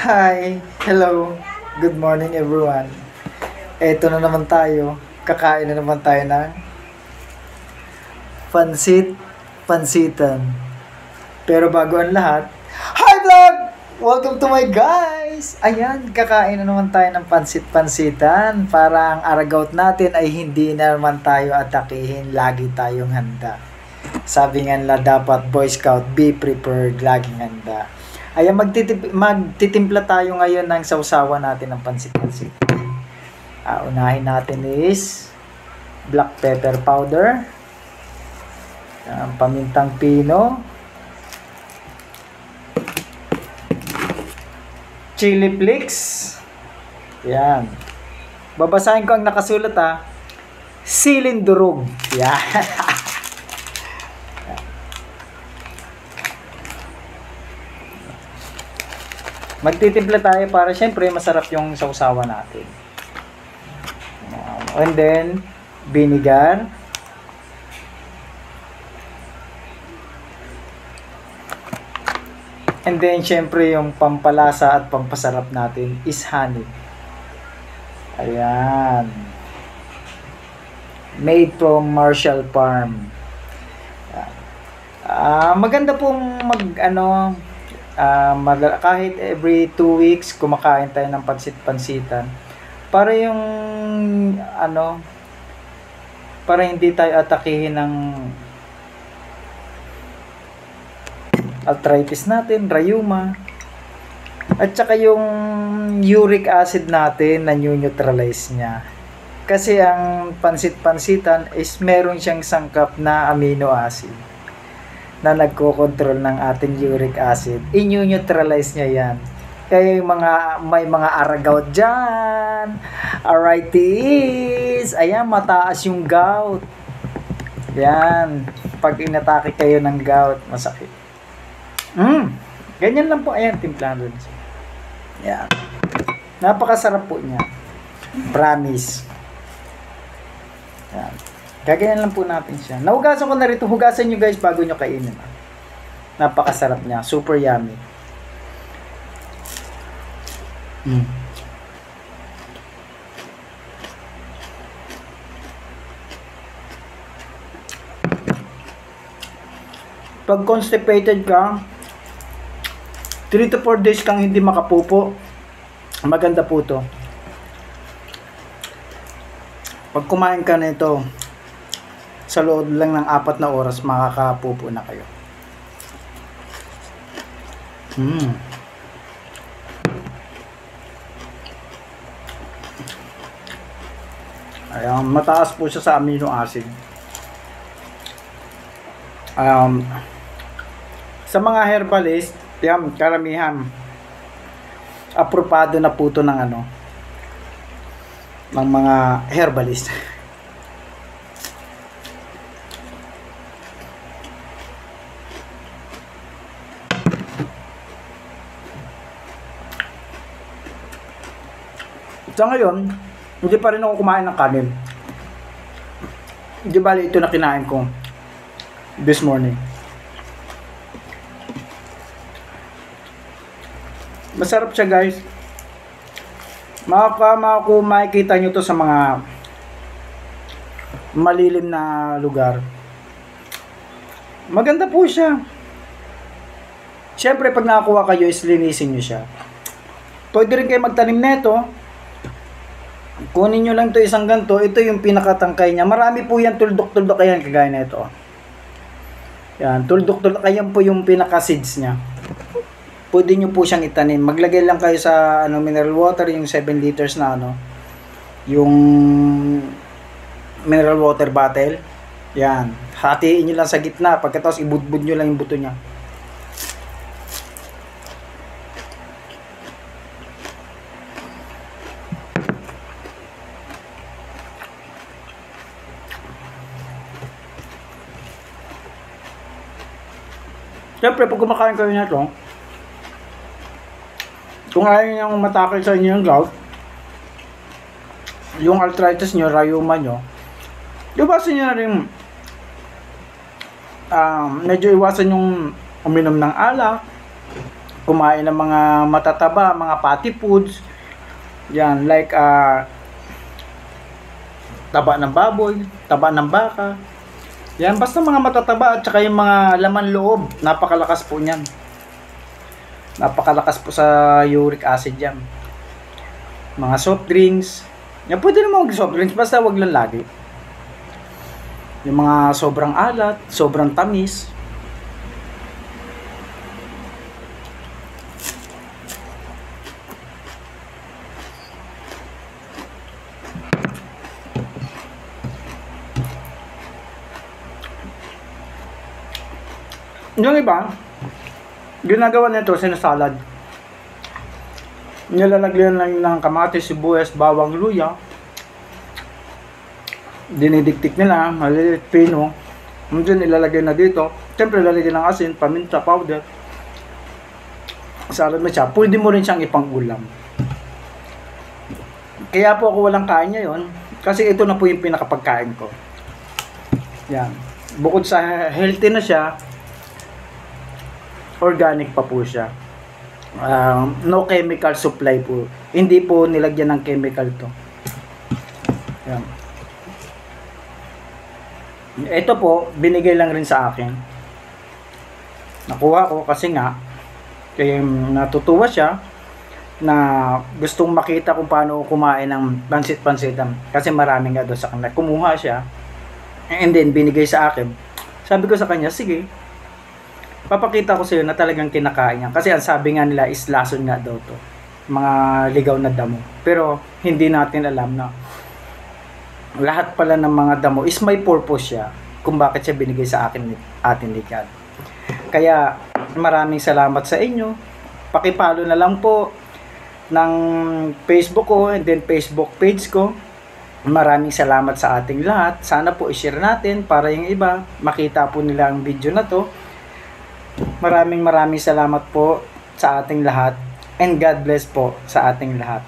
Hi! Hello! Good morning everyone! Eto na naman tayo. Kakain na naman tayo ng pansitan. Pero bago ang lahat, Hi vlog! Welcome to my guys! Ayan, kakain na naman tayo ng pansitan para ang aragaut natin ay hindi na naman tayo atakihin. Lagi tayong handa. Sabi nga nila dapat Boy Scout, be prepared, laging handa. Ayan, magtitimpla tayo ngayon ng sausawan natin ng pansit-pansit. Unahin natin is black pepper powder, pamintang pino, chili flakes. Yan. Babasahin ko ang nakasulat siling durog. Yan. Magtitimpla tayo para syempre masarap yung sausawan natin. And then, vinegar. And then, syempre yung pampalasa at pampasarap natin is honey. Ayan. Made from Marshall Farm. Maganda pong kahit every 2 weeks kumakain tayo ng pansit-pansitan para yung para hindi tayo atakihin ng arthritis natin, rheuma, at saka yung uric acid natin na neutralize niya kasi ang pansit-pansitan is meron siyang sangkap na amino acid na nagko-control ng ating uric acid. I-neutralize niya yan. Kaya yung may mga aragaut dyan, arthritis, ayan, mataas yung gout. Yan. Pag inatake kayo ng gout, masakit. Ganyan lang po. Ayan, timplado. Yan. Napakasarap po niya. Promise. Yan. Gaganyan lang po natin siya. Nahugasan ko na rito. Hugasan nyo guys bago nyo kainin. Napakasarap niya. Super yummy. Pag constipated ka, 3 to 4 days kang hindi makapupo, maganda po to. Pag kumain ka nito, sa loob lang ng 4 na oras, makakapupo na kayo. Ayan, mataas po siya sa amino acid. Sa mga herbalist, yan, karamihan, apropado na po ito ng ng mga herbalist. Sa ngayon, hindi pa rin ako kumain ng kanin. Hindi bali ito na kinain ko this morning. Masarap siya guys. Makikita nyo to sa mga malilim na lugar. Maganda po siya. Siyempre pag nakakuha kayo is linisin nyo siya. Pwede rin kayo magtanim neto. Kunin nyo lang to isang ganto. Ito yung pinakatangkay niya. Marami po yan, tuldok-tuldok. Ayan, kagaya na ito. Yan, tuldok-tuldok. Ayan po yung pinaka-seeds niya. Pwede nyo po siyang itanim. Maglagay lang kayo sa mineral water, yung 7 liters na yung mineral water bottle. Yan. Hatiin nyo lang sa gitna. Pagkatapos ibudbud nyo lang yung buto niya. Siyempre, pag kumakain kayo nito, kung ayaw nyo matakil sa inyo yung gout, yung arthritis nyo, rheuma nyo, iwasan nyo na rin medyo iwasan yung uminom ng alak, kumain ng mga matataba, mga fatty foods. Yan, like taba ng baboy, taba ng baka. Yan, basta mga matataba at saka yung mga laman loob, napakalakas po niyan. Napakalakas po sa uric acid yan. Mga soft drinks. Yan, pwede naman mag soft drinks, basta wag lang lagi. Yung mga sobrang alat, sobrang tamis. Yung iba, ginagawa nito sinasalad. Nilalagyan lang ng kamatis, sibuyas, bawang, luya. Dinidiktik nila, maliliit pino. Diyan ilalagay na dito. Siyempre lalagyan ng asin, paminta, powder. Salad mo siya. Pwede mo rin siyang ipang-ulam. Kaya po ako walang kain ngayon. Kasi ito na po yung pinakapagkain ko. Yan. Bukod sa healthy na siya, organic pa po siya. No chemical supply po. Hindi po nilagyan ng chemical to. Yan. Ito po, binigay lang rin sa akin. Nakuha ko kasi nga, kaya natutuwa siya na gustong makita kung paano kumain ng pansit-pansitan. Kasi maraming nga doon sa kanya. Kumuha siya, and then binigay sa akin. Sabi ko sa kanya, sige, papakita ko sa iyo na talagang kinakain niya. Kasi ang sabi nga nila is lason nga daw to. Mga ligaw na damo. Pero hindi natin alam na lahat pala ng mga damo is may purpose siya kung bakit siya binigay sa atin ni God. Kaya maraming salamat sa inyo. Pakipalo na lang po ng Facebook ko and then Facebook page ko. Maraming salamat sa ating lahat. Sana po i-share natin para yung iba makita po nila ang video na to. Maraming salamat po sa ating lahat and God bless po sa ating lahat.